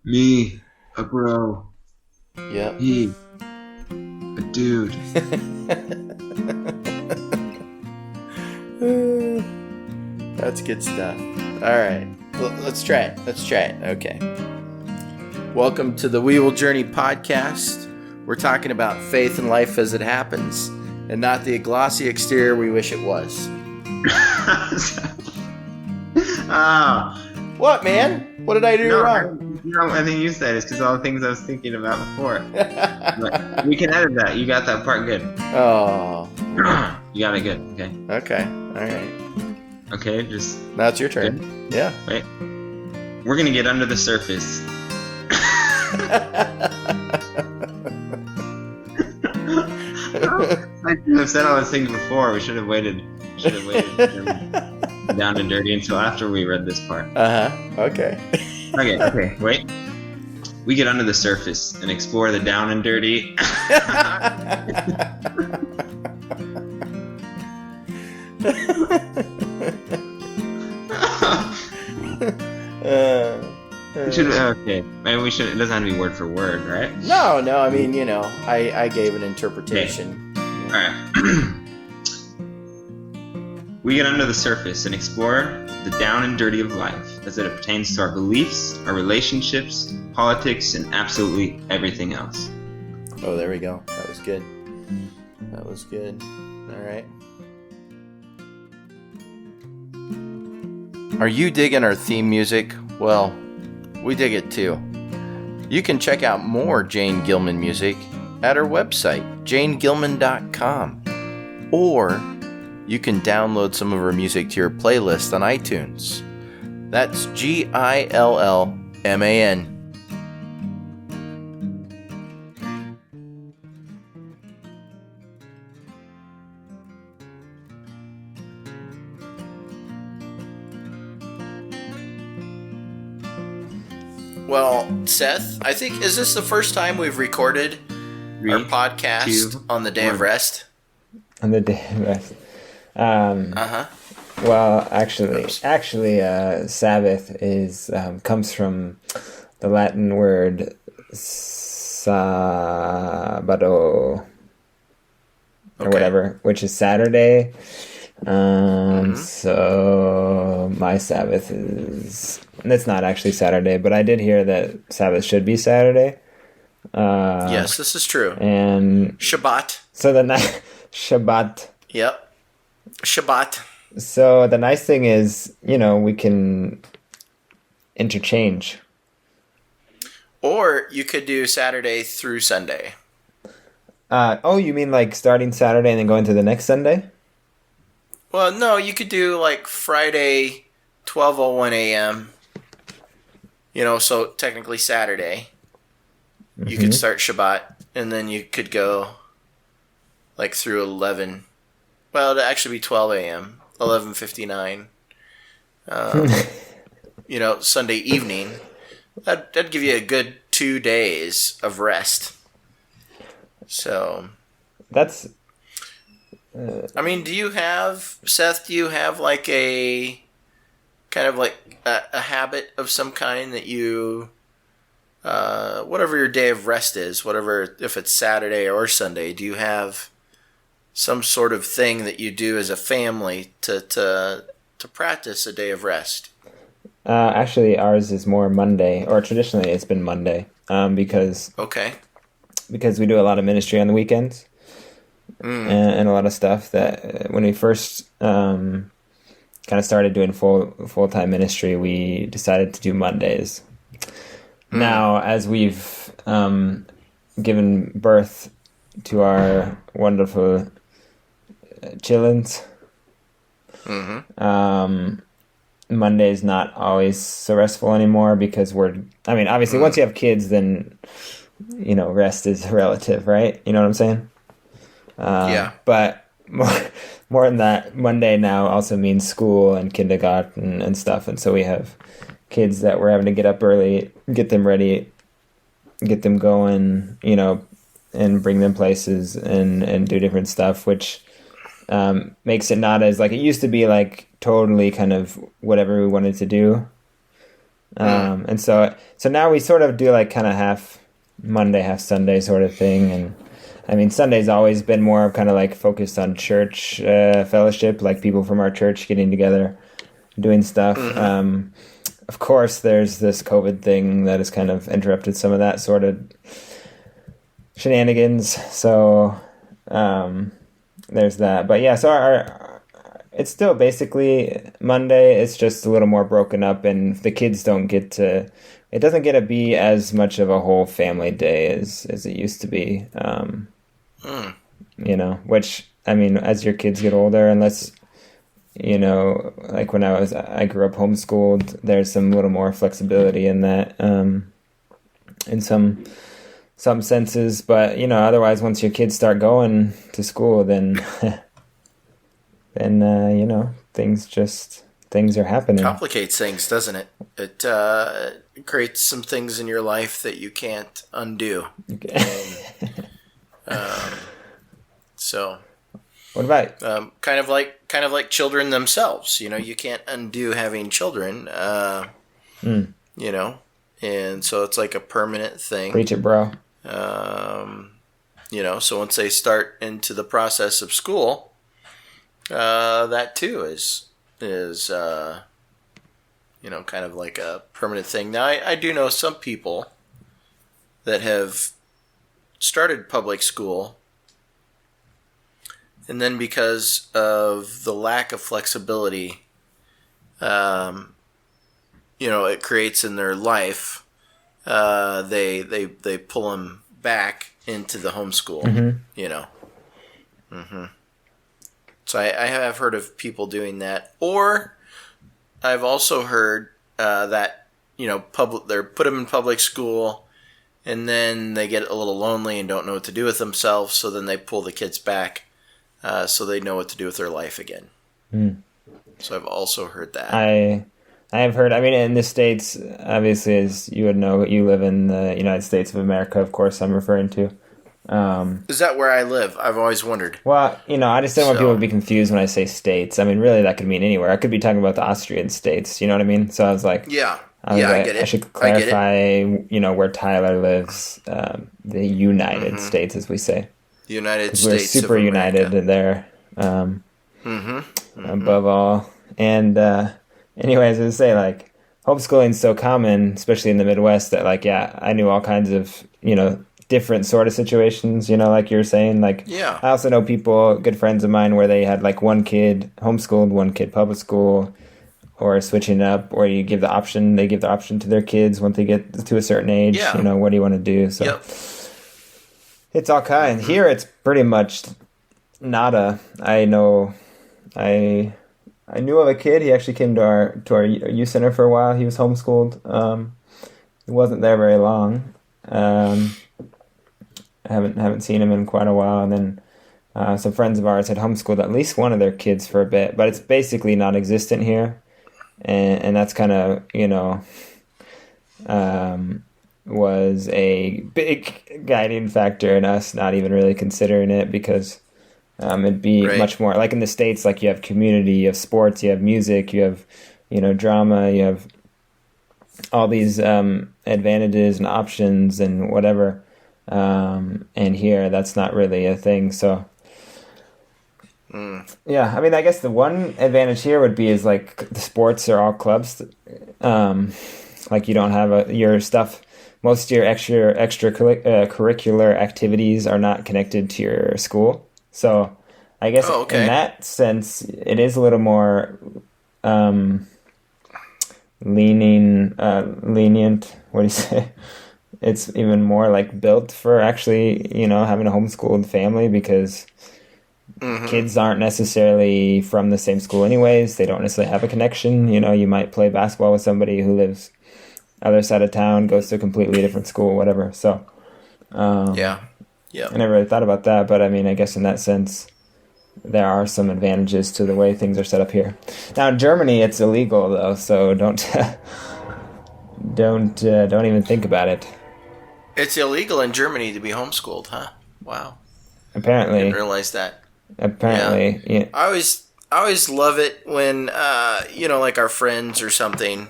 Me, a bro. Yep. He, a dude. That's good stuff. All right. Let's try it. Okay. Welcome to the We Will Journey podcast. We're talking about faith and life as it happens, and not the glossy exterior we wish it was. Oh, What, man? What did I do no, wrong? I think you said it's because all the things I was thinking about before. But we can edit that. You got that part good. Oh. You got it good. Okay. Okay. All right. Okay, just. Now it's your turn. Good. Yeah. Wait. We're going to get under the surface. I should have said all those things before. We should have waited. Down and dirty until after we read this part. Okay. Okay. Wait. We get under the surface and explore the down and dirty. Okay. Maybe we should. It doesn't have to be word for word, right? No. I mean, I gave an interpretation. Okay. All right. We get under the surface and explore the down and dirty of life as it pertains to our beliefs, our relationships, politics, and absolutely everything else. Oh, there we go. That was good. All right. Are you digging our theme music? Well, we dig it too. You can check out more Jane Gilman music at our website, janegilman.com, or you can download some of her music to your playlist on iTunes. That's GILLMAN. Well, Seth, I think, is this the first time we've recorded our podcast on the day of rest? On the day of rest. Well, actually, Sabbath is comes from the Latin word sabato or whatever, which is Saturday. So my Sabbath is. It's not actually Saturday, but I did hear that Sabbath should be Saturday. Yes, this is true. And Shabbat. So the Shabbat. Yep. Shabbat. So the nice thing is, we can interchange. Or you could do Saturday through Sunday. Oh, you mean like starting Saturday and then going to the next Sunday? Well, no, you could do like Friday, 12:01 a.m. So technically Saturday. You could start Shabbat, and then you could go like through 11. Well, it'd actually be 12 a.m., 11:59. Sunday evening. That'd give you a good 2 days of rest. So. That's. I mean, Seth, do you have like a kind of like a habit of some kind that you, whatever your day of rest is, whatever, if it's Saturday or Sunday, do you have some sort of thing that you do as a family to practice a day of rest? Actually, ours is more Monday, or traditionally it's been Monday, because we do a lot of ministry on the weekends. And a lot of stuff that when we first kind of started doing full-time ministry, we decided to do Mondays. Now, as we've given birth to our wonderful chillins, Monday's not always so restful anymore because obviously once you have kids, then, rest is relative, right? You know what I'm saying? Yeah. But more than that, Monday now also means school and kindergarten and stuff. And so we have kids that we're having to get up early, get them ready, get them going, and bring them places and do different stuff, which makes it not as like it used to be, like totally kind of whatever we wanted to do. And so now we sort of do like kind of half Monday, half Sunday sort of thing. And I mean, Sunday's always been more kind of like focused on church fellowship, like people from our church getting together, doing stuff. Of course, there's this COVID thing that has kind of interrupted some of that sort of shenanigans. So there's that. But yeah, so it's still basically Monday. It's just a little more broken up, and the kids don't get to. It doesn't get to be as much of a whole family day as it used to be. You know, which I mean, as your kids get older, unless you know, like when I grew up homeschooled, there's some little more flexibility in that, in some senses. But you know, otherwise, once your kids start going to school, then you know, things are happening. Complicates things, doesn't it? It creates some things in your life that you can't undo. So, what about kind of like children themselves? You know, you can't undo having children. You know, and so it's like a permanent thing. Preach it, bro. You know, so once they start into the process of school, that too is you know, kind of like a permanent thing. Now, I do know some people that have started public school, and then because of the lack of flexibility, you know, it creates in their life, they pull them back into the homeschool. You know. So I have heard of people doing that, or I've also heard that, you know, they're put them in public school, and then they get a little lonely and don't know what to do with themselves, so then they pull the kids back, so they know what to do with their life again. So I've also heard that. I have heard. I mean, in the States, obviously, as you would know, you live in the United States of America. Of course, I'm referring to. Is that where I live? I've always wondered. Well, you know, I just don't want people to be confused when I say states. I mean, really, that could mean anywhere. I could be talking about the Austrian states. You know what I mean? So I was like, I get it. I should clarify, you know, where Tyler lives. The United States, as we say. United States. We're super united there. Above all. And anyways, I was say, like, homeschooling is so common, especially in the Midwest, that, like, yeah, I knew all kinds of, you know, different sort of situations, you know, like you were saying. Like, I also know people, good friends of mine, where they had like one kid homeschooled, one kid public school, or switching up, or they give the option to their kids once they get to a certain age. You know, what do you want to do? So it's all kind. Here it's pretty much nada. I know I knew of a kid. He actually came to our youth center for a while. He was homeschooled. He wasn't there very long. I haven't seen him in quite a while. And then some friends of ours had homeschooled at least one of their kids for a bit, but it's basically non-existent here. And that's kind of, you know, was a big guiding factor in us not even really considering it, because it'd be much more like in the States. Like, you have community, you have sports, you have music, you have, you know, drama, you have all these advantages and options and whatever. And here that's not really a thing. So yeah, I mean, I guess the one advantage here would be is like the sports are all clubs. Like, you don't have your stuff. Most of your extracurricular activities are not connected to your school. So I guess in that sense, it is a little more lenient. What do you say? It's even more like built for actually, you know, having a homeschooled family, because kids aren't necessarily from the same school anyways. They don't necessarily have a connection. You know, you might play basketball with somebody who lives other side of town, goes to a completely different school, whatever. So, I never really thought about that, but I mean, I guess in that sense, there are some advantages to the way things are set up here. Now in Germany, it's illegal though, so don't even think about it. It's illegal in Germany to be homeschooled, huh? Wow. Apparently. I didn't realize that. Apparently, yeah. I always love it when, you know, like our friends or something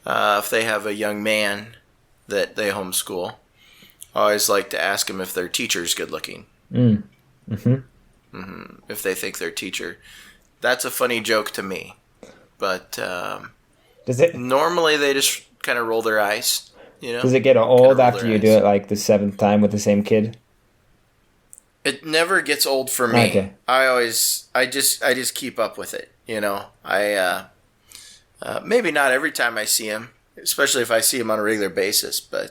if they have a young man that they homeschool, I always like to ask them if their teacher's good looking. If they think their teacher. That's a funny joke to me. But does it normally they just kind of roll their eyes. Does it get old after you do it like the 7th time with the same kid? It never gets old for me. Okay. I just keep up with it. I maybe not every time I see him, especially if I see him on a regular basis, but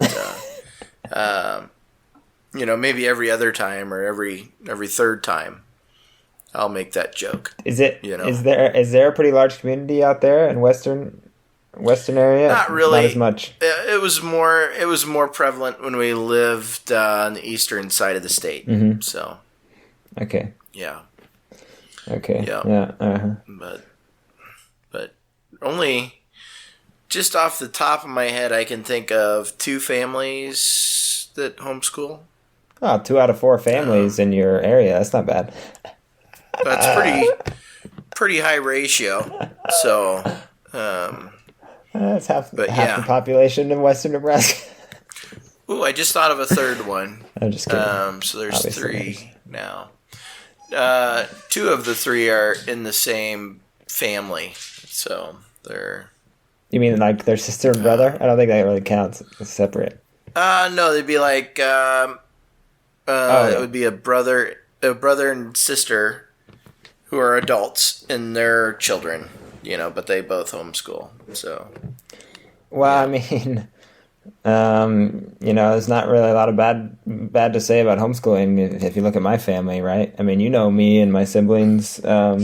maybe every other time or every 3rd time, I'll make that joke. Is there a pretty large community out there in Western area? Not really. Not as much. It was more prevalent when we lived on the eastern side of the state. So. Okay. Yeah. Okay. Yeah. Yeah. But only just off the top of my head, I can think of 2 families that homeschool. Oh, 2 out of 4 families in your area. That's not bad. That's pretty high ratio. So. That's half the population in Western Nebraska. Ooh, I just thought of a 3rd one. I'm just kidding. So there's Obviously 3 now. 2 of the 3 are in the same family, so they're. You mean like their sister and brother? I don't think that really counts. It's separate. No, they'd be like. It would be a brother and sister, who are adults and their children. But they both homeschool. So. Well, yeah. I mean, there's not really a lot of bad to say about homeschooling if you look at my family, right? I mean, me and my siblings. I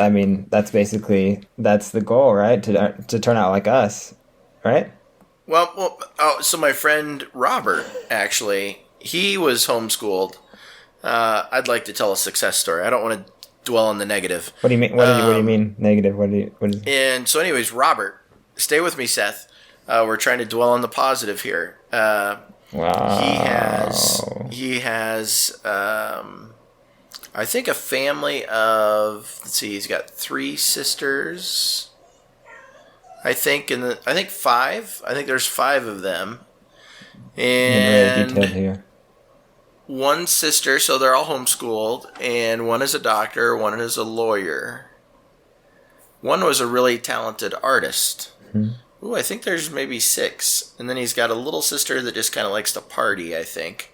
mean, that's the goal, right? To turn out like us, right? Well, so my friend Robert, actually, he was homeschooled. I'd like to tell a success story. I don't want to dwell on the negative. What do you mean? What do you mean negative? And so, anyways, Robert, stay with me, Seth. We're trying to dwell on the positive here. Wow. He has. I think a family of. Let's see. He's got 3 sisters. I think 5. I think there's 5 of them. And really detailed here. 1 sister, so they're all homeschooled, and 1 is a doctor, 1 is a lawyer. 1 was a really talented artist. Ooh, I think there's maybe 6. And then he's got a little sister that just kind of likes to party, I think.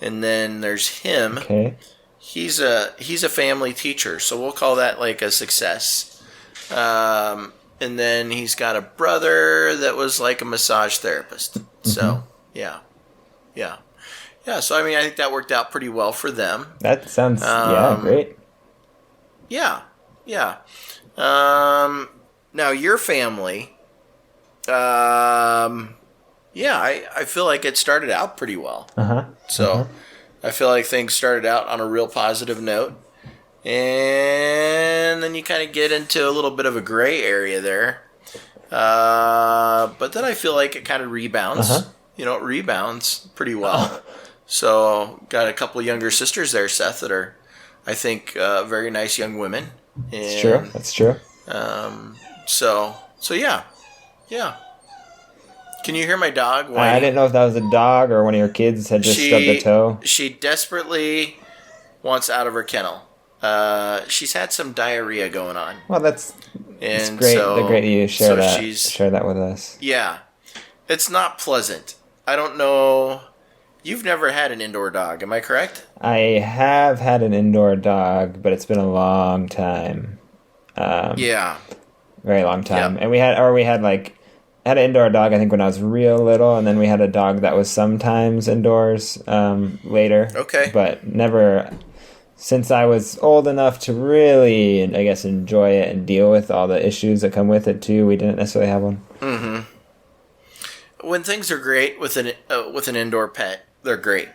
And then there's him. Okay. He's a family teacher, so we'll call that like a success. And then he's got a brother that was like a massage therapist. So, yeah. Yeah, so I mean, I think that worked out pretty well for them. That sounds, great. Yeah. Now, your family, I feel like it started out pretty well. So, I feel like things started out on a real positive note. And then you kind of get into a little bit of a gray area there. But then I feel like it kind of rebounds. It rebounds pretty well. So, got a couple younger sisters there, Seth, that are, I think, very nice young women. And, That's true. So yeah. Can you hear my dog whining? I didn't know if that was a dog or one of your kids had just stubbed a toe. She desperately wants out of her kennel. She's had some diarrhea going on. Well, it's great. Great that you share that with us. Yeah. It's not pleasant. I don't know. You've never had an indoor dog, am I correct? I have had an indoor dog, but it's been a long time. Very long time. Yep. And we had an indoor dog, I think, when I was real little, and then we had a dog that was sometimes indoors later. Okay. But never, since I was old enough to really, I guess, enjoy it and deal with all the issues that come with it, too, we didn't necessarily have one. When things are great with an indoor pet, they're great.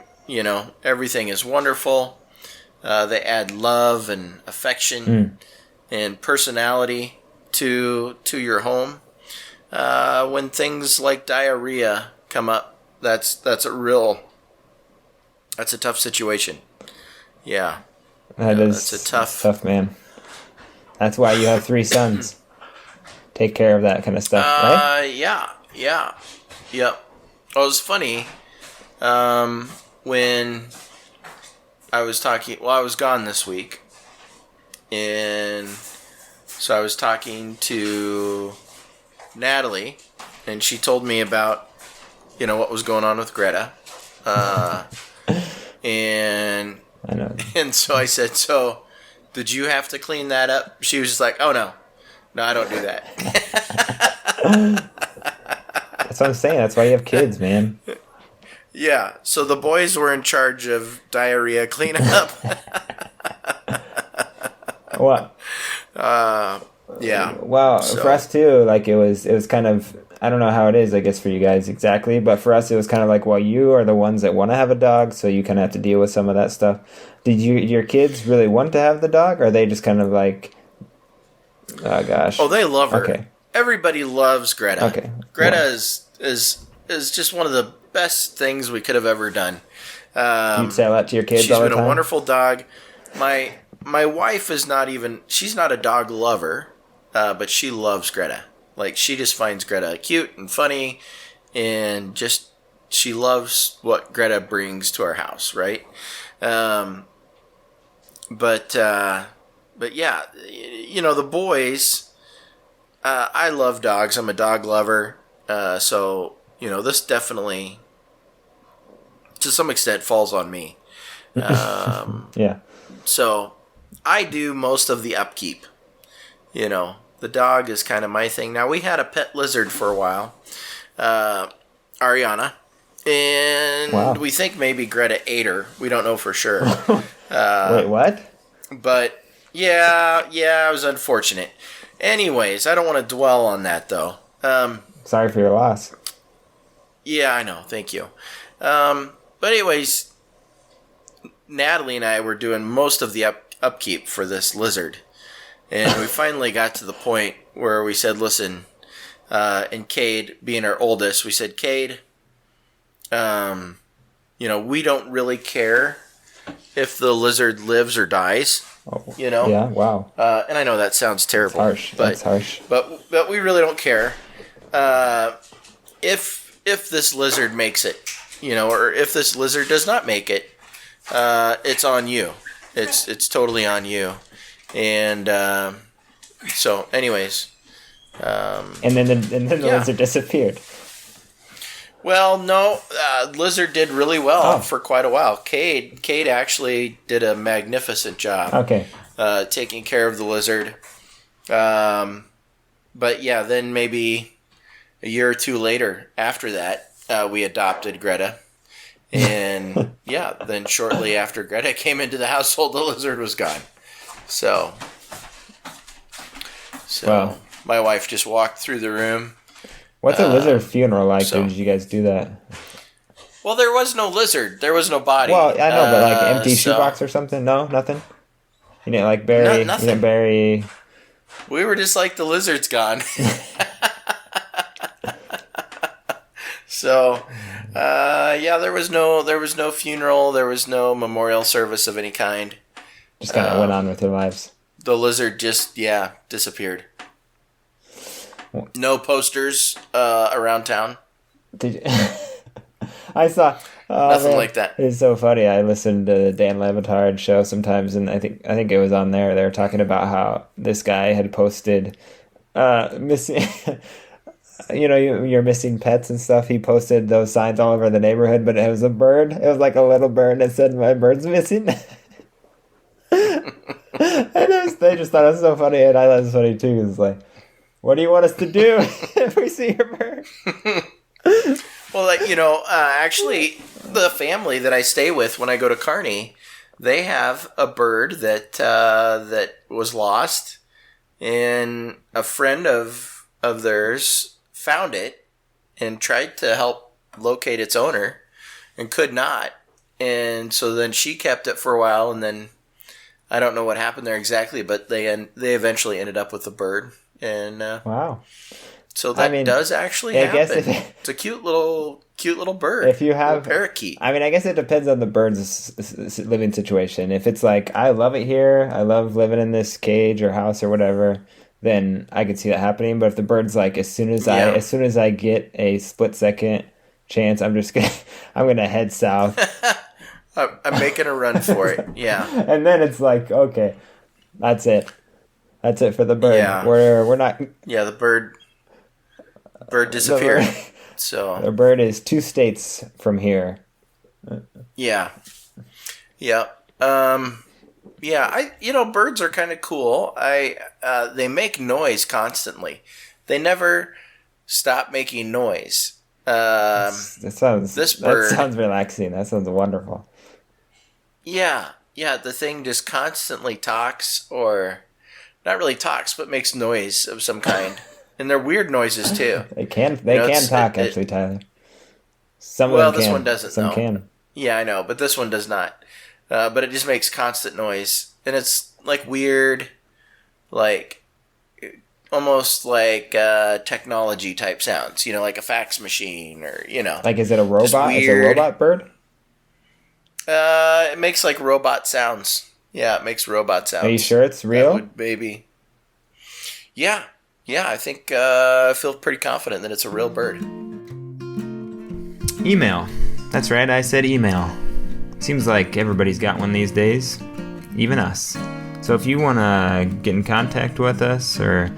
Everything is wonderful. They add love and affection and personality to your home. When things like diarrhea come up, that's a tough situation. Yeah. That's a tough man. That's why you have 3 sons. take care of that kind of stuff, right? Yeah. Yep. Well, it was funny. When I was talking, I was gone this week, and so I was talking to Natalie, and she told me about, what was going on with Greta, and I know. And so I said, "So, did you have to clean that up?" She was just like, "Oh no, I don't do that." That's what I'm saying. That's why you have kids, man. Yeah, so the boys were in charge of diarrhea cleanup. What? Yeah. Well, for us too, like it was kind of, I don't know how it is, I guess, for you guys exactly, but for us it was kind of like, well, you are the ones that want to have a dog, so you kind of have to deal with some of that stuff. Did your kids really want to have the dog, or are they just kind of like, oh gosh? Oh, they love her. Okay. Everybody loves Greta. Okay. Greta is just one of the best things we could have ever done. You'd say that to your kids all the time? She's been a wonderful dog. My wife is she's not a dog lover, but she loves Greta. Like, she just finds Greta cute and funny, and just, she loves what Greta brings to our house, right? But yeah, the boys, I love dogs. I'm a dog lover. So, this definitely, to some extent, falls on me. Yeah. So, I do most of the upkeep. The dog is kind of my thing. Now, we had a pet lizard for a while, Ariana, and we think maybe Greta ate her. We don't know for sure. Wait, what? But, yeah, it was unfortunate. Anyways, I don't want to dwell on that, though. Sorry for your loss. Yeah, I know. Thank you. But anyways, Natalie and I were doing most of the upkeep for this lizard. And we finally got to the point where we said, listen, and Cade, being our oldest, we said, Cade, we don't really care if the lizard lives or dies. Oh, yeah, wow. And I know that sounds terrible. That's harsh. But we really don't care. If this lizard makes it, or if this lizard does not make it, it's on you. It's totally on you. And so, anyways, and then the lizard disappeared. Well, no, lizard did really well for quite a while. Cade actually did a magnificent job. Okay. Taking care of the lizard. But yeah, then maybe a year or two later after that, we adopted Greta. And yeah, then shortly after Greta came into the household, the lizard was gone. So wow. My wife just walked through the room. What's a lizard funeral like? Did you guys do that? Well, there was no lizard. There was no body. Well, I know, but like empty shoebox or something? No, nothing? You didn't like bury... Nothing. You didn't bury... We were just like, the lizard's gone. So, yeah, there was no funeral. There was no memorial service of any kind. Just kind of went on with their lives. The lizard just, disappeared. No posters around town. Did you... I saw... Nothing like that. It's so funny. I listened to the Dan Levitard show sometimes, and I think it was on there. They were talking about how this guy had posted missing... you're missing pets and stuff. He posted those signs all over the neighborhood, but it was a bird. It was like a little bird that said, "My bird's missing." And they just thought it was so funny, and I thought it was funny too. It's like, what do you want us to do if we see your bird? Well, actually, the family that I stay with when I go to Kearney, they have a bird that was lost, and a friend of theirs found it and tried to help locate its owner and could not. And so then she kept it for a while, and then I don't know what happened there exactly, but they eventually ended up with the bird. And wow. So that does actually happen. It's a cute little bird. If you have a parakeet. I mean, I guess it depends on the bird's living situation. If it's like, I love it here, I love living in this cage or house or whatever, then I could see that happening. But if the bird's like, as soon as I get a split second chance, I'm gonna head south. I'm making a run for it. Yeah. And then it's like, okay, that's it. That's it for the bird. Yeah. We're not. Yeah, the bird disappeared. So the bird is 2 states from here. Yeah. Yeah. Birds are kind of cool. They make noise constantly. They never stop making noise. This bird. That sounds relaxing. That sounds wonderful. Yeah. The thing just constantly talks, or not really talks, but makes noise of some kind. And they're weird noises too. They can talk, actually, Tyler. Some of them can. This one doesn't. Some can. Yeah, I know, but this one does not. But it just makes constant noise, and it's like weird, like almost like technology type sounds. Like a fax machine, or Like, is it a robot? Is it a robot bird? It makes like robot sounds. Yeah, it makes robot sounds. Are you sure it's real? Maybe. Yeah. I think I feel pretty confident that it's a real bird. Email. That's right, I said email. Seems like everybody's got one these days, even us. So if you want to get in contact with us or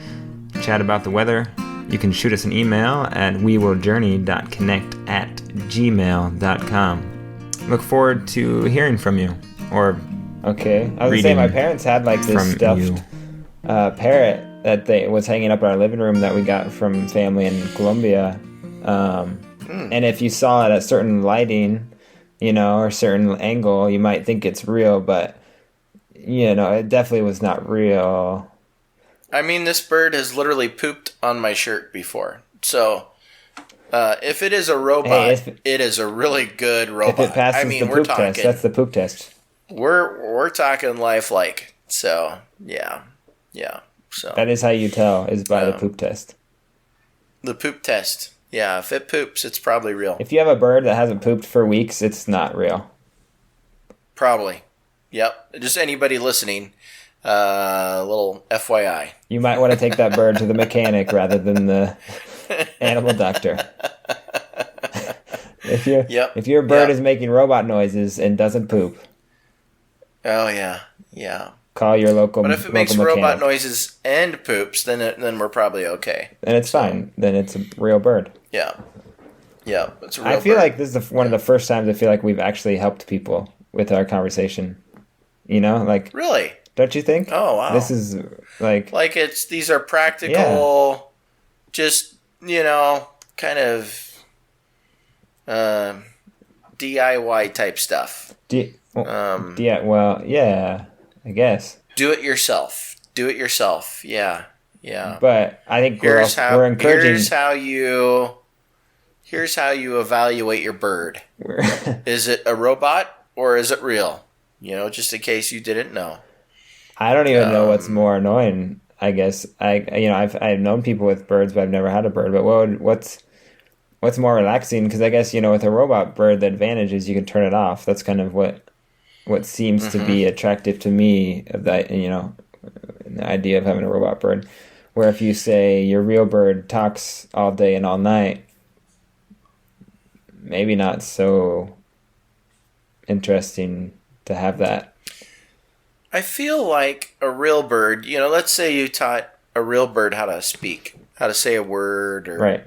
chat about the weather, you can shoot us an email at wewilljourney.connect@gmail.com. Look forward to hearing from you. Or okay, I was gonna say my parents had like this stuffed parrot that was hanging up in our living room that we got from family in Colombia. And if you saw it at certain lighting, or certain angle, you might think it's real, but it definitely was not real. I mean, this bird has literally pooped on my shirt before, so. If it is a robot, it is a really good robot. If it passes the poop test, that's the poop test. We're talking lifelike. So yeah. So that is how you tell, is by the poop test. The poop test. Yeah, if it poops, it's probably real. If you have a bird that hasn't pooped for weeks, it's not real. Probably. Yep. Just anybody listening, little FYI. You might want to take that bird to the mechanic rather than the animal doctor. If your bird is making robot noises and doesn't poop. Oh yeah. Call your local. But if it makes robot noises and poops, then we're probably okay. And it's fine. Then it's a real bird. Yeah, it's a real I feel bird. like this is one of the first times I feel like we've actually helped people with our conversation. Like really. Don't you think? Oh wow. This is like these are practical, just kind of DIY type stuff. I guess. Do it yourself. Yeah. But I think we're encouraging. Here's how you evaluate your bird. Is it a robot or is it real? Just in case you didn't know. I don't even know what's more annoying. I guess I've known people with birds, but I've never had a bird. But what's more relaxing? Because I guess with a robot bird, the advantage is you can turn it off. That's kind of what seems to be attractive to me of that. The idea of having a robot bird, where if you say your real bird talks all day and all night, maybe not so interesting to have that. I feel like a real bird, let's say you taught a real bird how to speak, how to say a word, or, right.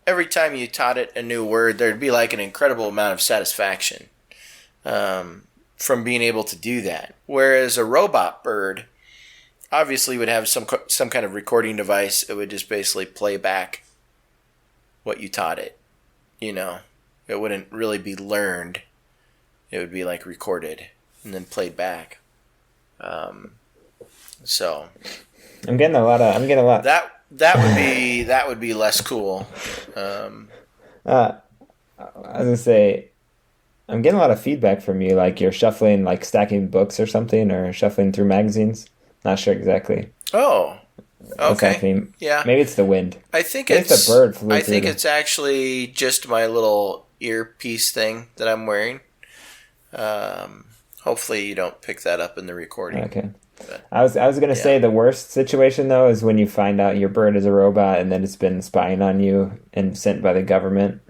Every time you taught it a new word, there'd be like an incredible amount of satisfaction from being able to do that. Whereas a robot bird obviously would have some kind of recording device. It would just basically play back what you taught it. It wouldn't really be learned. It would be like recorded and then played back. So I'm getting a lot. That would be less cool. I was gonna say, I'm getting a lot of feedback from you, like you're shuffling, like stacking books or something, or shuffling through magazines. Not sure exactly. Oh, okay. Yeah, maybe it's the wind. I think maybe it's a bird. I think it's actually just my little earpiece thing that I'm wearing. Hopefully you don't pick that up in the recording. Okay. But, I was going to say the worst situation though is when you find out your bird is a robot and then it's been spying on you and sent by the government.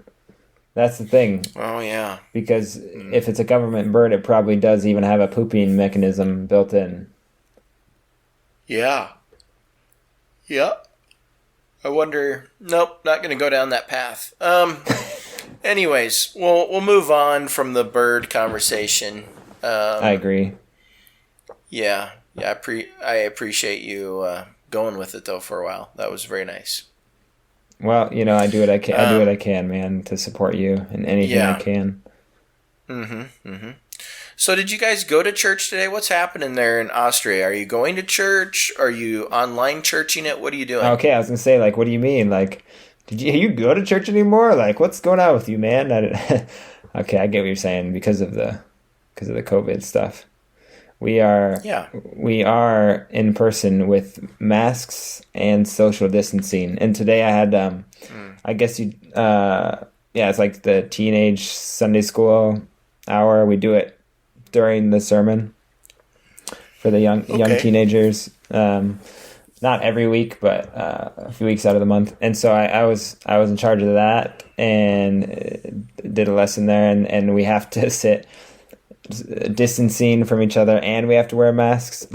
That's the thing. Oh yeah. Because if it's a government bird, it probably does even have a pooping mechanism built in. Yeah. Yep. I wonder. Nope, not going to go down that path. Anyways, we'll move on from the bird conversation. I agree. Yeah. I appreciate you going with it though for a while. That was very nice. Well, I do what I can. I do what I can, man, to support you in anything I can. So, did you guys go to church today? What's happening there in Austria? Are you going to church? Are you online churching it? What are you doing? Okay, I was gonna say, what do you mean? Did you go to church anymore? What's going on with you, man? Okay, I get what you're saying because of the COVID stuff. We are in person with masks and social distancing. And today I had I guess it's like the teenage Sunday school hour. We do it during the sermon for the young teenagers. Not every week, but a few weeks out of the month. And so I was in charge of that and did a lesson there, and we have to sit distancing from each other, and we have to wear masks.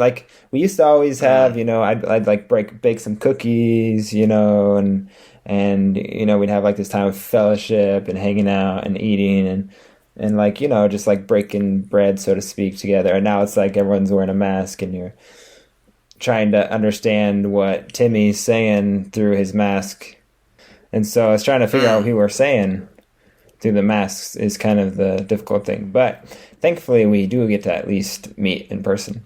We used to always have, I'd bake some cookies, and we'd have this time of fellowship and hanging out and eating and just breaking bread, so to speak, together. And now it's everyone's wearing a mask and you're trying to understand what Timmy's saying through his mask. And so I was trying to figure out what people were saying through the masks is kind of the difficult thing. But thankfully, we do get to at least meet in person.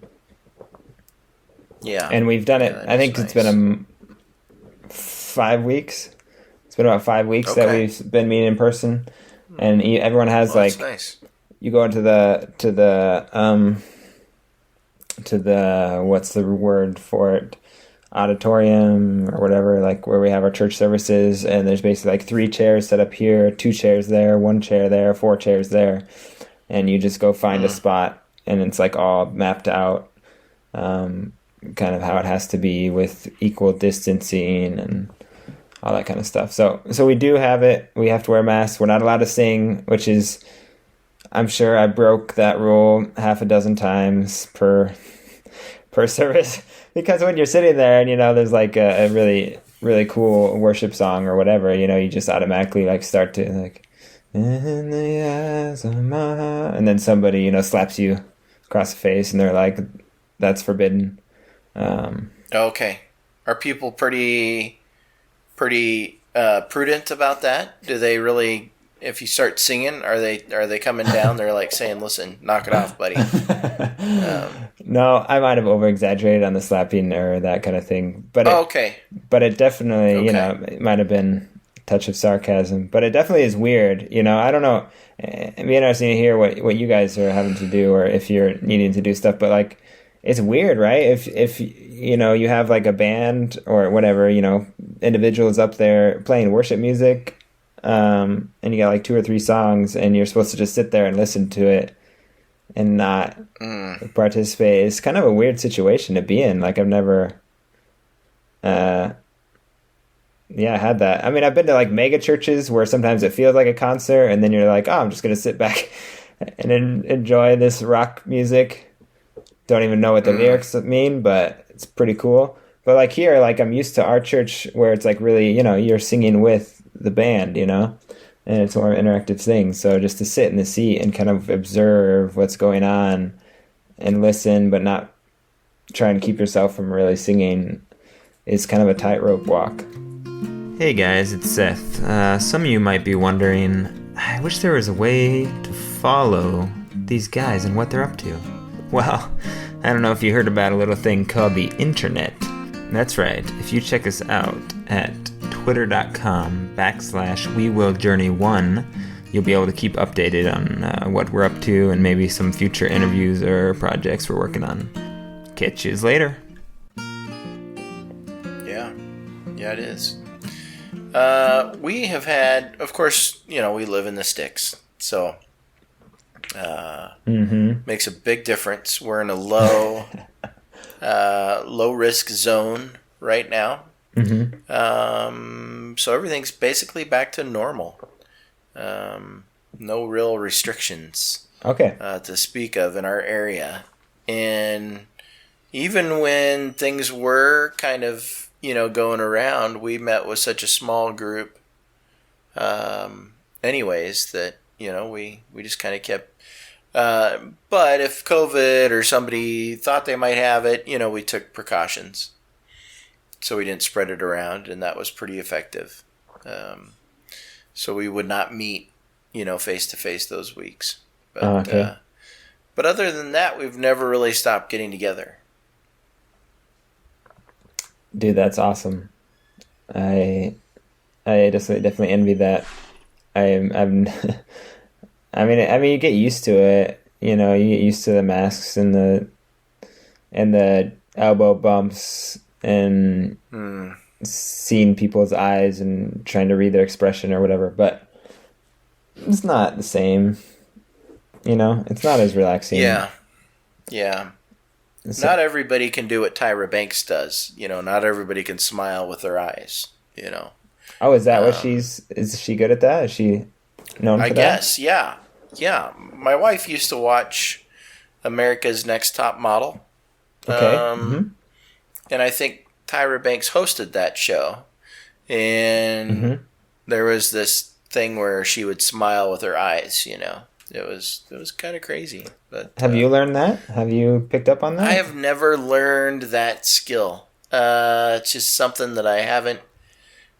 Yeah. And we've done it. I think it's been 5 weeks. It's been about 5 weeks that we've been meeting in person. And everyone has that's nice. You go into to the what's the word for it? Auditorium or whatever, where we have our church services, and there's basically 3 chairs set up here, 2 chairs there, 1 chair there, 4 chairs there, and you just go find a spot, and it's all mapped out, kind of how it has to be with equal distancing and all that kind of stuff. So we do have it. We have to wear masks. We're not allowed to sing, which is, I'm sure I broke that rule half a dozen times per service. Because when you're sitting there and, there's a really, really cool worship song or whatever, you just automatically start to in the eyes of my heart, and then somebody, slaps you across the face and they're like, that's forbidden. Okay. Are people pretty prudent about that? Do they really, if you start singing, are they coming down? They're saying, listen, knock it off, buddy. No, I might have over-exaggerated on the slapping or that kind of thing. But But it definitely, it might have been a touch of sarcasm. But it definitely is weird. I don't know. It'd be interesting to hear what you guys are having to do, or if you're needing to do stuff. But it's weird, right? If you have a band or whatever, individuals up there playing worship music, and you got 2 or 3 songs, and you're supposed to just sit there and listen to it and not participate. It's kind of a weird situation to be in. I've never had that. I mean, I've been to mega churches where sometimes it feels like a concert, and then you're I'm just gonna sit back and enjoy this rock music. Don't even know what the lyrics mean, but it's pretty cool. But here, I'm used to our church where it's really, you're singing with the band, and it's more interactive thing. So just to sit in the seat and kind of observe what's going on and listen, but not try and keep yourself from really singing, is kind of a tightrope walk. Hey guys, it's Seth. Some of you might be wondering, I wish there was a way to follow these guys and what they're up to. Well, I don't know if you heard about a little thing called the internet. That's right. If you check us out at twitter.com/WeWillJourney1, you'll be able to keep updated on what we're up to and maybe some future interviews or projects we're working on. Catch you later. Yeah, it is. We have had, of course, we live in the sticks, so makes a big difference. We're in a low low risk zone right now. Mm-hmm. So everything's basically back to normal. No real restrictions. Okay. To speak of in our area. And even when things were kind of, going around, we met with such a small group anyways that, we just kind of kept... but if COVID or somebody thought they might have it, we took precautions. So we didn't spread it around, and that was pretty effective. So we would not meet, face to face those weeks. But, okay. But other than that, we've never really stopped getting together. Dude, that's awesome. I just definitely envy that. I'm I mean, you get used to it. You get used to the masks and the elbow bumps and seeing people's eyes and trying to read their expression or whatever. But it's not the same. It's not as relaxing. Yeah. So, not everybody can do what Tyra Banks does. Not everybody can smile with their eyes. Oh, is that what is she good at that? Is she known for that? I guess, yeah. Yeah. My wife used to watch America's Next Top Model. Okay. And I think Tyra Banks hosted that show. And there was this thing where she would smile with her eyes, It was kind of crazy. But have you learned that? Have you picked up on that? I have never learned that skill. It's just something that I haven't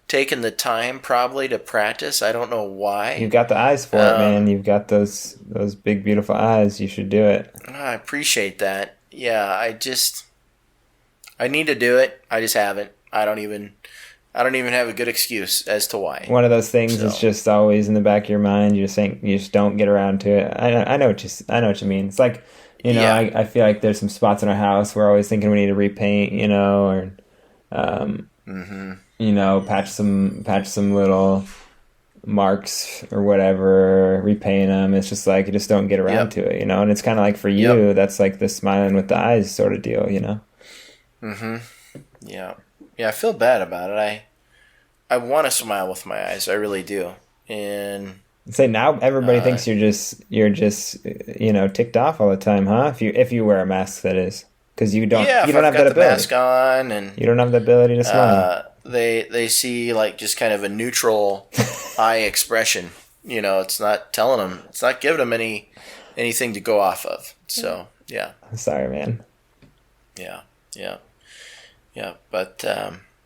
taken the time probably to practice. I don't know why. You've got the eyes for it, man. You've got those big, beautiful eyes. You should do it. I appreciate that. Yeah, I need to do it. I just haven't. I don't even have a good excuse as to why. One of those things that's just always in the back of your mind. You just don't get around to it. I know what you mean. It's like, I feel like there's some spots in our house we're always thinking we need to repaint, or patch some little marks or whatever, repaint them. It's just like you just don't get around to it, And it's kind of like for you, that's like the smiling with the eyes sort of deal, Yeah. Yeah, I feel bad about it. I want to smile with my eyes. I really do. And say now everybody thinks you're just ticked off all the time, huh? If you wear a mask, that is, because you don't have that ability. The mask on and you don't have the ability to smile. They see like just kind of a neutral eye expression. It's not telling them. It's not giving them anything to go off of. So yeah. I'm sorry, man. Yeah. But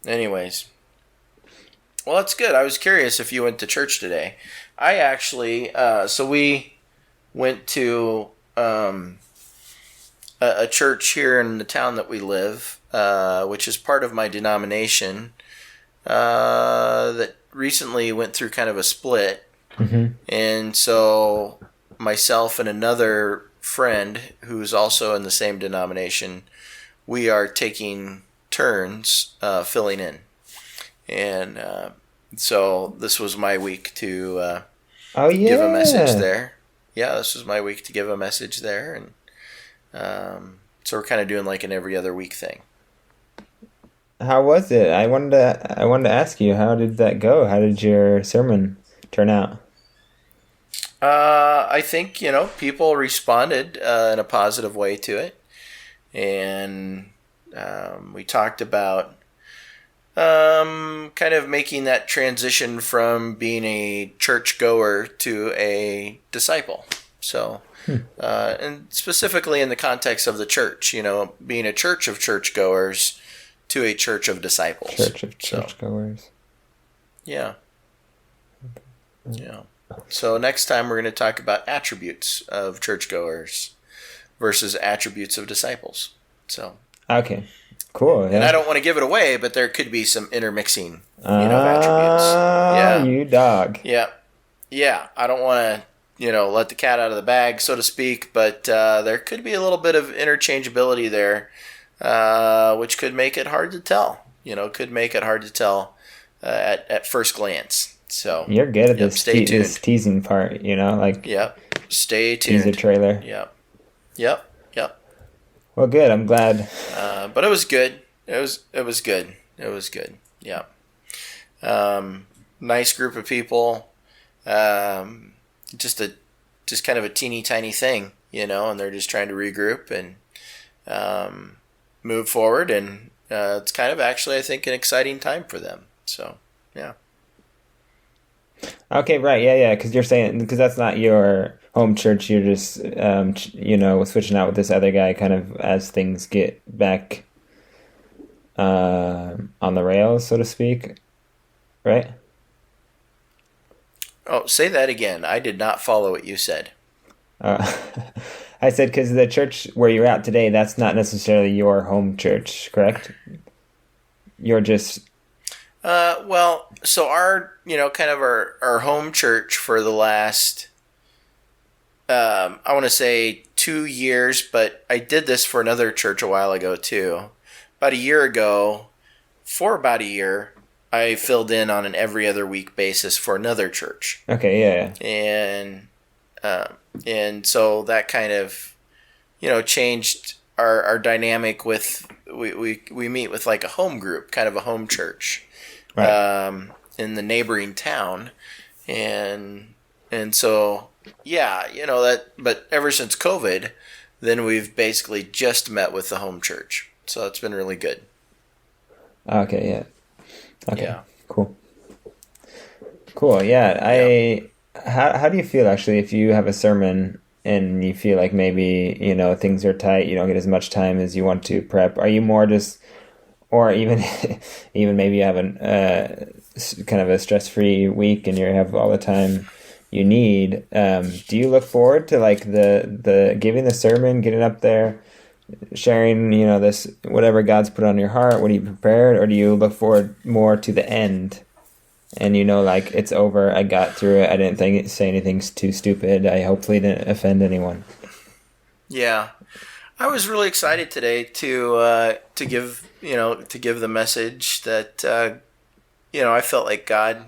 anyways, well, that's good. I was curious if you went to church today. I actually, so we went to a church here in the town that we live, which is part of my denomination, that recently went through kind of a split. And so myself and another friend who's also in the same denomination, we are taking turns filling in. And so this was my week to give a message there. Yeah, this was my week to give a message there. And so we're kind of doing like an every other week thing. How was it? I wanted to ask you, how did that go? How did your sermon turn out? I think, people responded in a positive way to it. And we talked about kind of making that transition from being a churchgoer to a disciple. So, and specifically in the context of the church, being a church of churchgoers to a church of disciples. Church of churchgoers. Yeah. Yeah. So next time we're going to talk about attributes of churchgoers versus attributes of disciples. So. Okay. Cool. Yeah. And I don't want to give it away, but there could be some intermixing, of attributes. Yeah. You dog. Yeah. Yeah. I don't want to, let the cat out of the bag, so to speak, but there could be a little bit of interchangeability there, which could make it hard to tell. Could make it hard to tell at first glance. So you're good at this teasing part, Yep. Stay tuned. Teaser trailer. Yep. Well, good. I'm glad. But it was good. It was good. It was good. Yeah. Nice group of people. Just kind of a teeny tiny thing, and they're just trying to regroup and move forward, and it's kind of actually, I think, an exciting time for them. So, yeah. Okay, right, yeah, because you're saying, because that's not your home church, you're just, switching out with this other guy kind of as things get back on the rails, so to speak, right? Oh, say that again. I did not follow what you said. I said because the church where you're at today, that's not necessarily your home church, correct? You're just... Well, so our, kind of our home church for the last, I want to say 2 years, but I did this for another church a while ago too. About a year ago, for about a year, I filled in on an every other week basis for another church. Okay, yeah. And so that kind of, changed our dynamic with, we meet with like a home group, kind of a home church. Right. In the neighboring town, and so yeah, but ever since COVID, then we've basically just met with the home church, so it's been really good. Okay, yeah. Okay, yeah. Cool, yeah. How do you feel actually if you have a sermon and you feel like maybe things are tight, you don't get as much time as you want to prep? Are you more just, or even maybe you have kind of a stress-free week and you have all the time you need, do you look forward to like the giving the sermon, getting up there, sharing this whatever God's put on your heart? What are you prepared, or do you look forward more to the end and like it's over, I got through it, I didn't say anything too stupid, I hopefully didn't offend anyone? Yeah, I was really excited today to give the message that I felt like God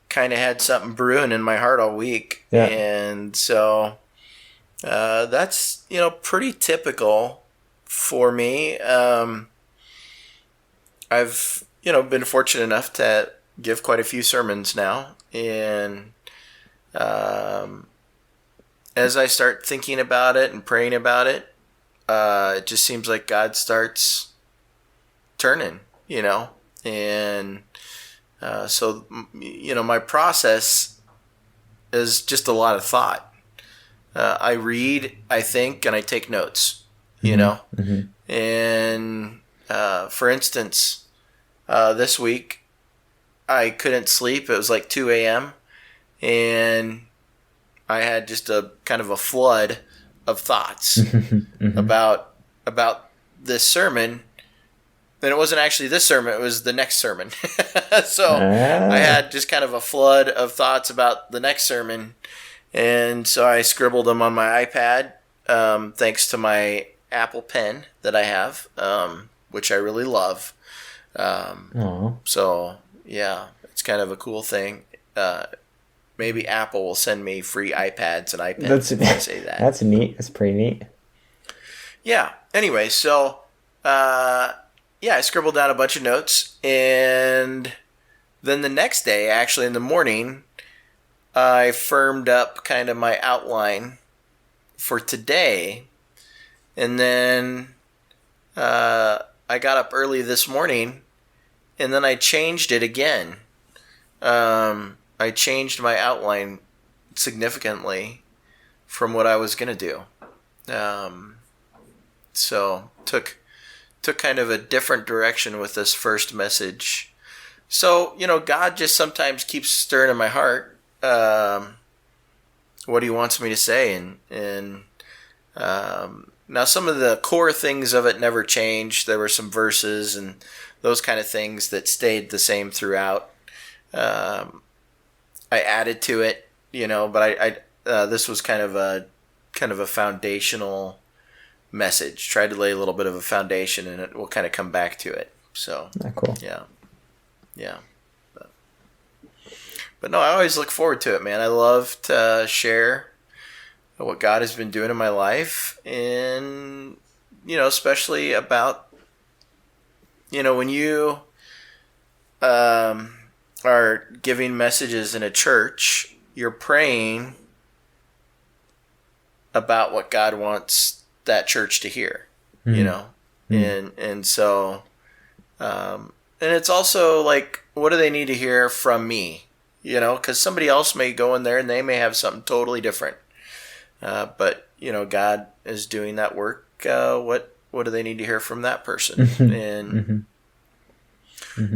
kind of had something brewing in my heart all week, and so that's pretty typical for me. I've been fortunate enough to give quite a few sermons now, and as I start thinking about it and praying about it, it just seems like God starts turning, and so my process is just a lot of thought. I read, I think, and I take notes, Mm-hmm. and for instance, this week I couldn't sleep. It was like 2 a.m. and I had just a kind of a flood of thoughts Mm-hmm. about this sermon. And it wasn't actually this sermon, it was the next sermon. So I had just kind of a flood of thoughts about the next sermon, and so I scribbled them on my iPad, thanks to my Apple Pen that I have, which I really love. So yeah, it's kind of a cool thing. Maybe Apple will send me free iPads and iPens if I say that. That's neat. That's pretty neat. Yeah. Anyway, so I scribbled down a bunch of notes, and then the next day, actually in the morning, I firmed up kind of my outline for today, and then I got up early this morning, and then I changed it again. I changed my outline significantly from what I was going to do. So took kind of a different direction with this first message. So, God just sometimes keeps stirring in my heart what he wants me to say. And now some of the core things of it never changed. There were some verses and those kind of things that stayed the same throughout. I added to it, but I this was kind of a foundational message. Tried to lay a little bit of a foundation, and it will kind of come back to it. So cool. Yeah. But no, I always look forward to it, man. I love to share what God has been doing in my life, and especially about, when you are giving messages in a church, you're praying about what God wants that church to hear, and so, and it's also like, what do they need to hear from me? Because somebody else may go in there and they may have something totally different. But God is doing that work. What do they need to hear from that person? And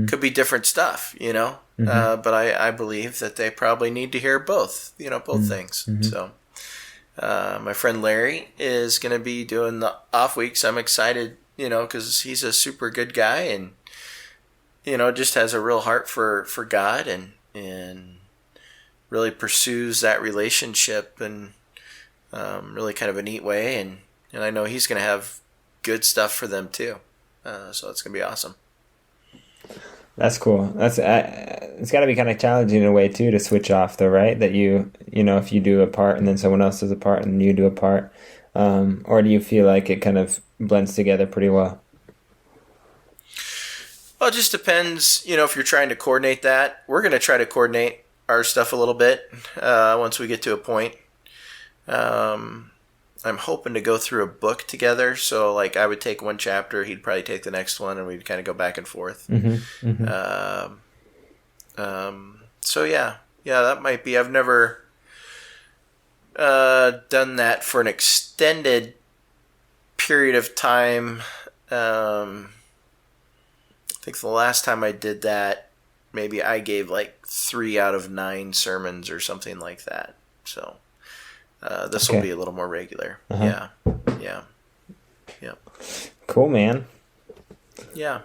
could be different stuff, but I believe that they probably need to hear both, both things. So my friend Larry is going to be doing the off weeks. I'm excited, because he's a super good guy and, just has a real heart for God and really pursues that relationship and really kind of a neat way. And I know he's going to have good stuff for them too. So it's going to be awesome. That's cool. It's got to be kind of challenging in a way too to switch off, though, right? That if you do a part and then someone else does a part and you do a part, or do you feel like it kind of blends together pretty well? Well, it just depends. If you're trying to coordinate that, we're going to try to coordinate our stuff a little bit once we get to a point. I'm hoping to go through a book together. So, like, I would take one chapter, he'd probably take the next one, and we'd kind of go back and forth. So, yeah, that might be. I've never done that for an extended period of time. I think the last time I did that, maybe I gave like 3 out of 9 sermons or something like that. So this will be a little more regular. Yeah. Cool, man. Yeah.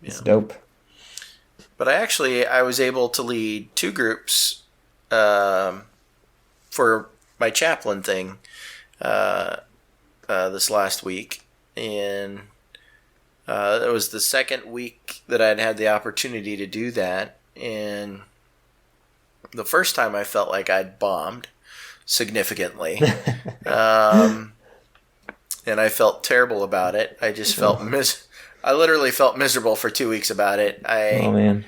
It's dope. But I was able to lead 2 groups for my chaplain thing this last week, and it was the second week that I'd had the opportunity to do that, and the first time I felt like I'd bombed significantly, and I felt terrible about it. I just felt I literally felt miserable for 2 weeks about it. I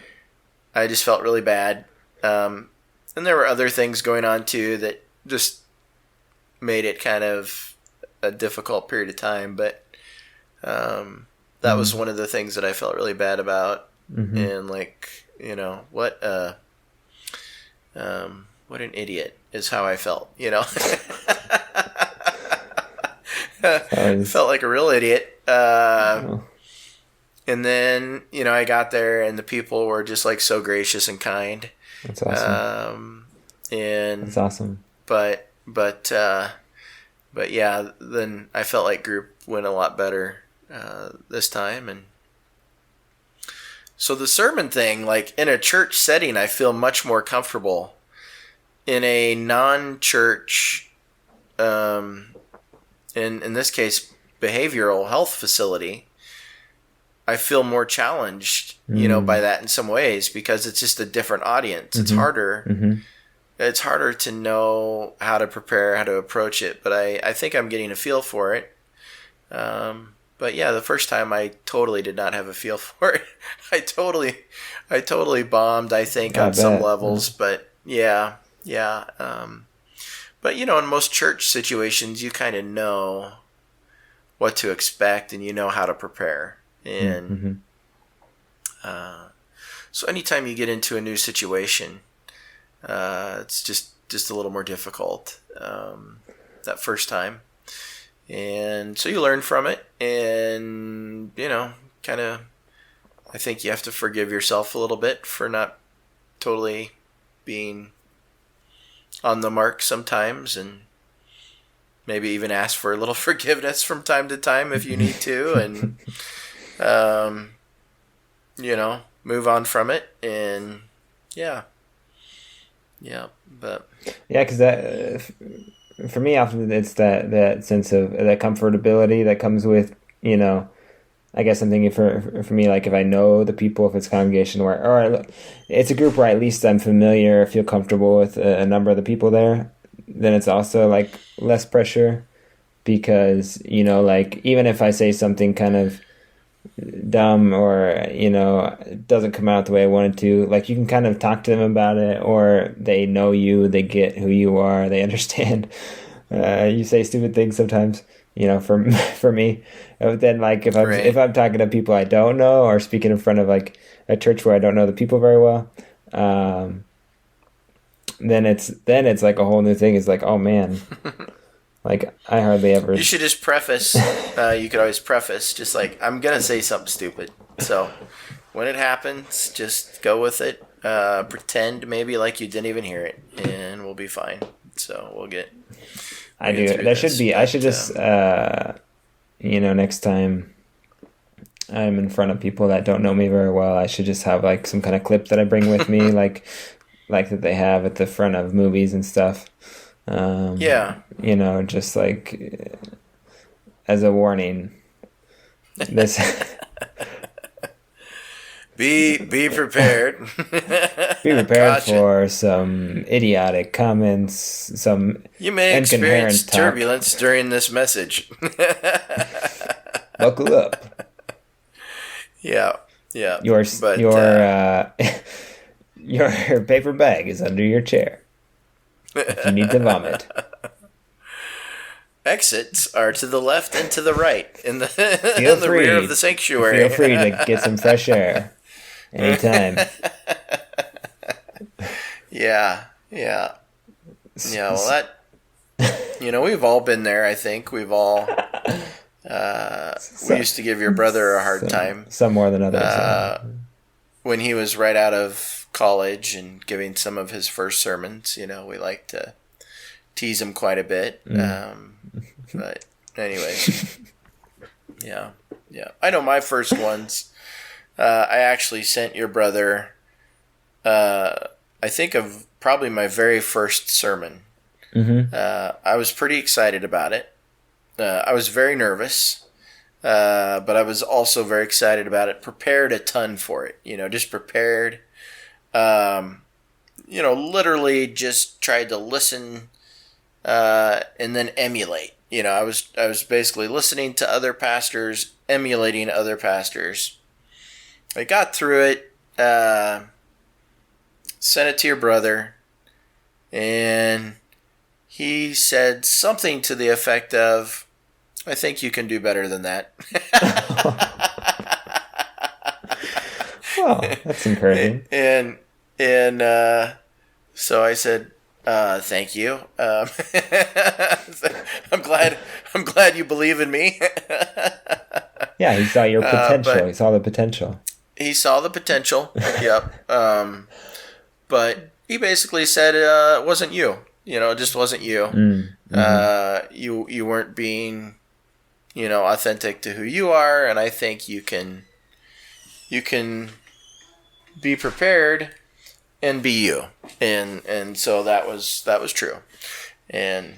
just felt really bad, and there were other things going on too that just made it kind of a difficult period of time, but that was one of the things that I felt really bad about. And like, what an idiot is how I felt, I felt like a real idiot. And then, I got there and the people were just like so gracious and kind. That's awesome. That's awesome. But yeah, then I felt like group went a lot better this time. And so the sermon thing, like in a church setting, I feel much more comfortable. In a non-church, in this case, behavioral health facility, I feel more challenged, by that in some ways, because it's just a different audience. It's harder. It's harder to know how to prepare, how to approach it, but I think I'm getting a feel for it. But yeah, the first time I totally did not have a feel for it. I totally bombed, I think, on some levels, but yeah. But in most church situations, you kind of know what to expect and you know how to prepare. And so anytime you get into a new situation, it's just a little more difficult that first time. And so you learn from it, and kind of, I think you have to forgive yourself a little bit for not totally being on the mark sometimes, and maybe even ask for a little forgiveness from time to time if you need to, and move on from it. And because that for me often it's that sense of that comfortability that comes with, I guess I'm thinking for me, like if I know the people, if it's a congregation or it's a group where at least I'm familiar, feel comfortable with a number of the people there, then it's also like less pressure because, like, even if I say something kind of dumb or, it doesn't come out the way I wanted to, like, you can kind of talk to them about it, or they know you, they get who you are, they understand. You say stupid things sometimes, for me. But then, like, if I'm talking to people I don't know, or speaking in front of, like, a church where I don't know the people very well, then it's like a whole new thing. It's like, oh man, like, I hardly ever. You should just preface. You could always preface, just like, I'm gonna say something stupid. So when it happens, just go with it. Pretend maybe like you didn't even hear it, and we'll be fine. So we'll get. I do. There should be. I should just, next time I'm in front of people that don't know me very well, I should just have, like, some kind of clip that I bring with me, like that they have at the front of movies and stuff. Just like as a warning. This. Be prepared. Be prepared for some idiotic comments, some you may experience turbulence during this message. Buckle up. Yeah. Your paper bag is under your chair if you need to vomit. Exits are to the left and to the right in the rear of the sanctuary. Feel free to get some fresh air anytime. Yeah. Well, that we've all been there. I think we've all. We used to give your brother a hard time. Some more than others. When he was right out of college and giving some of his first sermons, we like to tease him quite a bit. But anyways, yeah. I know my first ones. I actually sent your brother, I think of probably my very first sermon. I was pretty excited about it. I was very nervous, but I was also very excited about it. Prepared a ton for it, just prepared. Literally just tried to listen and then emulate. I was basically listening to other pastors, emulating other pastors. I got through it, sent it to your brother, and he said something to the effect of, I think you can do better than that. Well, that's encouraging. And so I said, thank you. I'm glad you believe in me. Yeah, he saw your potential. He saw the potential. He saw the potential. Yep. But he basically said it wasn't you. It just wasn't you. You weren't being, authentic to who you are, and I think you can be prepared and be you. And so that was true. And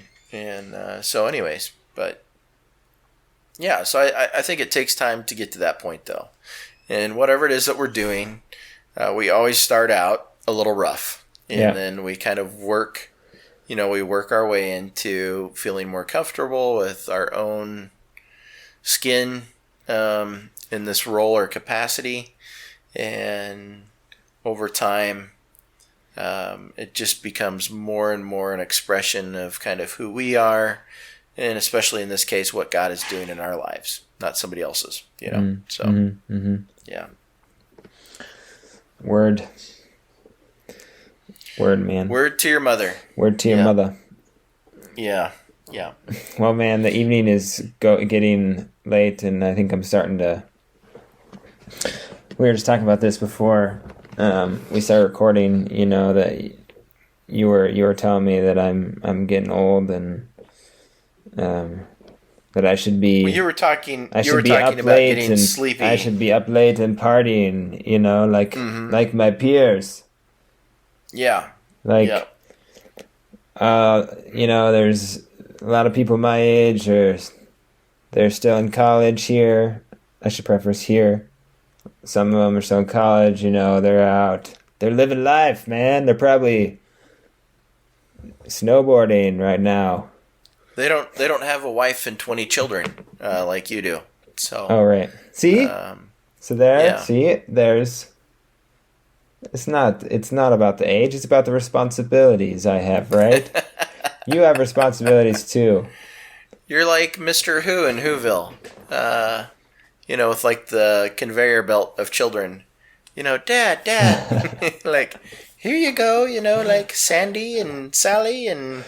so anyways, but yeah, so I think it takes time to get to that point though. And whatever it is that we're doing, we always start out a little rough, and then we kind of work our way into feeling more comfortable with our own skin in this role or capacity. And over time, it just becomes more and more an expression of kind of who we are, and especially in this case, what God is doing in our lives, not somebody else's, So, yeah. Word, man. Word to your mother. Word to your mother. Yeah. Well, man, the evening is getting late, and I think I'm starting to. We were just talking about this before we started recording. That you were telling me that I'm getting old, and that I should be. Well, you were talking about getting sleepy. I should be up late and partying. Like my peers. Yeah. There's a lot of people my age, or they're still in college here. I should preface here. Some of them are still in college, they're out. They're living life, man. They're probably snowboarding right now. They don't have a wife and 20 children like you do. So. Oh right. See. So there. Yeah. See. There's. It's not about the age. It's about the responsibilities I have. Right. You have responsibilities too. You're like Mr. Who in Whoville. With like the conveyor belt of children. Dad. Like, here you go. Like Sandy and Sally and.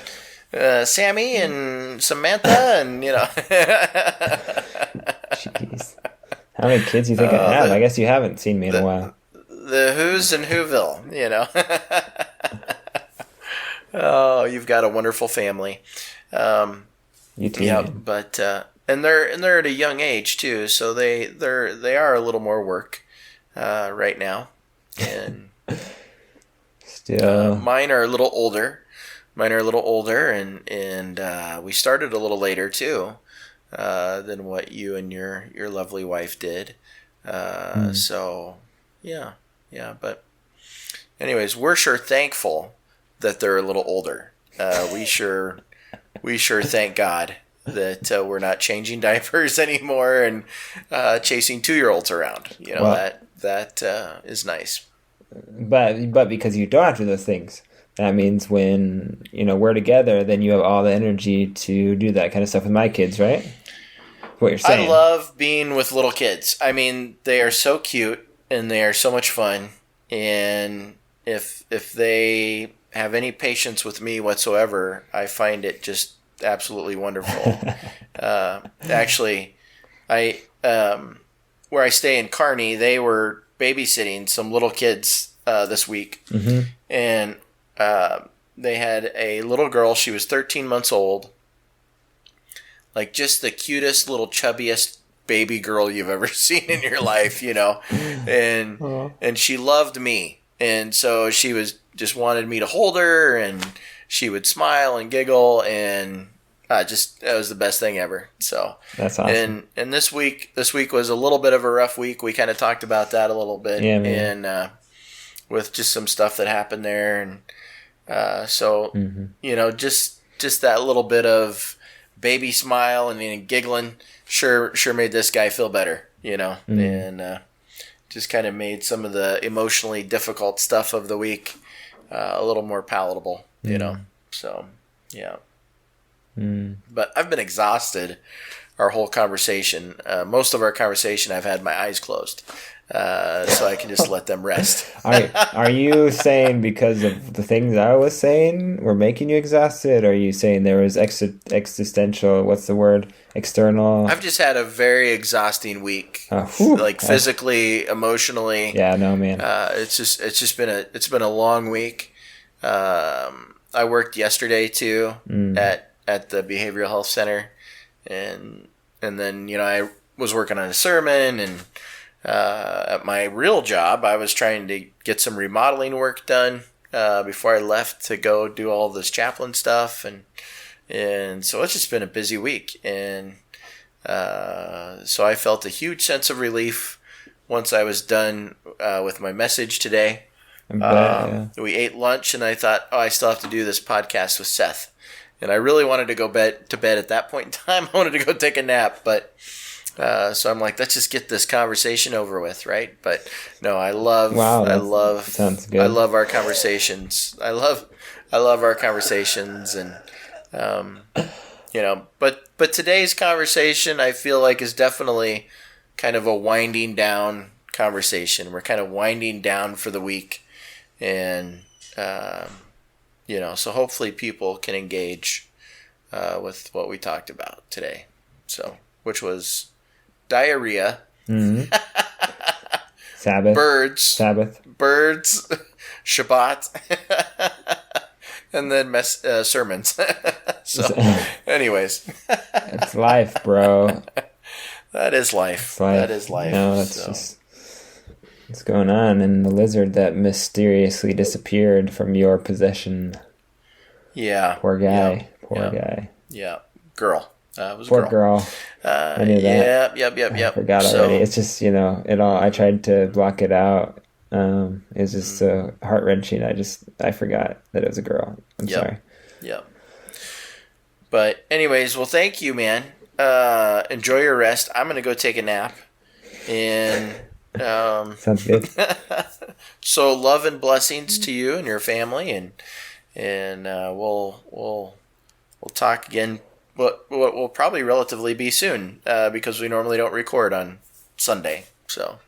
Sammy and Samantha and Jeez. How many kids do you think I have? I guess you haven't seen me in a while. The Who's in Whoville, Oh, you've got a wonderful family. You too. Yeah, but and they're at a young age too, so they are a little more work right now. And still mine are a little older. And we started a little later too than what you and your lovely wife did. So yeah. But anyways, we're sure thankful that they're a little older. We sure thank God that we're not changing diapers anymore and chasing 2-year-olds around. That is nice. But because you don't have to do those things. That means when, we're together, then you have all the energy to do that kind of stuff with my kids, right? What you're saying. I love being with little kids. I mean, they are so cute and they are so much fun. And if they have any patience with me whatsoever, I find it just absolutely wonderful. Actually, where I stay in Kearney, they were babysitting some little kids this week. Mm-hmm. And they had a little girl. She was 13 months old. Like just the cutest little chubbiest baby girl you've ever seen in your life, and she loved me. And so she just wanted me to hold her, and she would smile and giggle, and that was the best thing ever. So that's awesome. And this week was a little bit of a rough week. We kind of talked about that a little bit. Yeah, man. And with just some stuff that happened there. And just that little bit of baby smile and giggling sure made this guy feel better, and just kind of made some of the emotionally difficult stuff of the week a little more palatable, so yeah. But I've been exhausted our whole conversation. Most of our conversation I've had my eyes closed, so I can just let them rest. Are you saying because of the things I was saying were making you exhausted? Or are you saying there was existential, what's the word, external? I've just had a very exhausting week, physically, emotionally. Yeah, no, man. It's been a long week. I worked yesterday too at the behavioral health center, and then I was working on a sermon, and at my real job I was trying to get some remodeling work done before I left to go do all this chaplain stuff, and so it's just been a busy week, and so I felt a huge sense of relief once I was done with my message today. We ate lunch, and I thought, I still have to do this podcast with Seth. And I really wanted to go to bed at that point in time. I wanted to go take a nap, but so I'm like, let's just get this conversation over with, right? But no, sounds good. I love our conversations. I love our conversations, and but today's conversation I feel like is definitely kind of a winding down conversation. We're kind of winding down for the week, and so hopefully people can engage with what we talked about today. So, which was diarrhea, Sabbath, birds, Shabbat, and then sermons. So, anyways, it's life, bro. That is life. That is life. No, that's just what's going on. And the lizard that mysteriously disappeared from your possession. Yeah. Poor guy. Poor guy. Yeah. Girl. It was Poor girl. I knew that. Yep. I forgot already. It's just, it all, I tried to block it out. It was just so heart-wrenching. I forgot that it was a girl. I'm sorry. Yep. But anyways, well, thank you, man. Enjoy your rest. I'm gonna go take a nap. And sounds good. So love and blessings to you and your family, and we'll talk again. What will probably relatively be soon, because we normally don't record on Sunday. So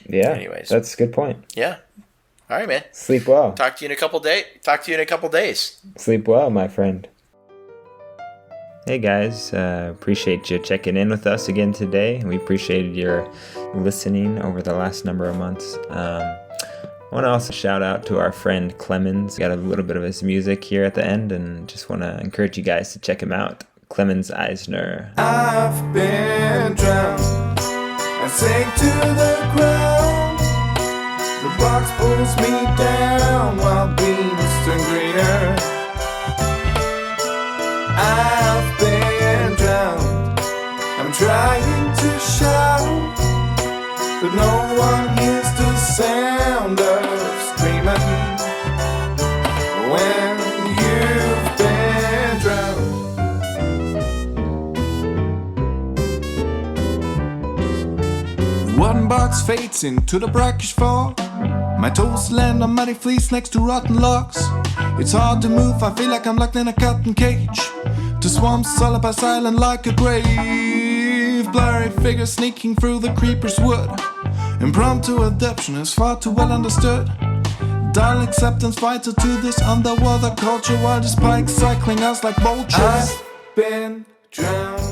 yeah. Anyways, that's a good point. Yeah. All right, man. Sleep well. Talk to you in a couple days. Sleep well, my friend. Hey guys, appreciate you checking in with us again today. We appreciated your listening over the last number of months. I want to also shout out to our friend Clemens. Got a little bit of his music here at the end, and just want to encourage you guys to check him out. Clemens Eisner. I've been drowned and sank to the ground. The box pulls me down while beans turn greener. I've been drowned. I'm trying to shout, but no one hears the sound of screaming when you've been drowned. One box fades into the brackish fog. My toes land on muddy fleece next to rotten logs. It's hard to move, I feel like I'm locked in a cotton cage. The swamps all up by silent like a grave. Blurry figures sneaking through the creeper's wood. Impromptu adaptation is far too well understood. Dull acceptance vital to this underwater culture, while the spikes cycling us like vultures. I've been drowned.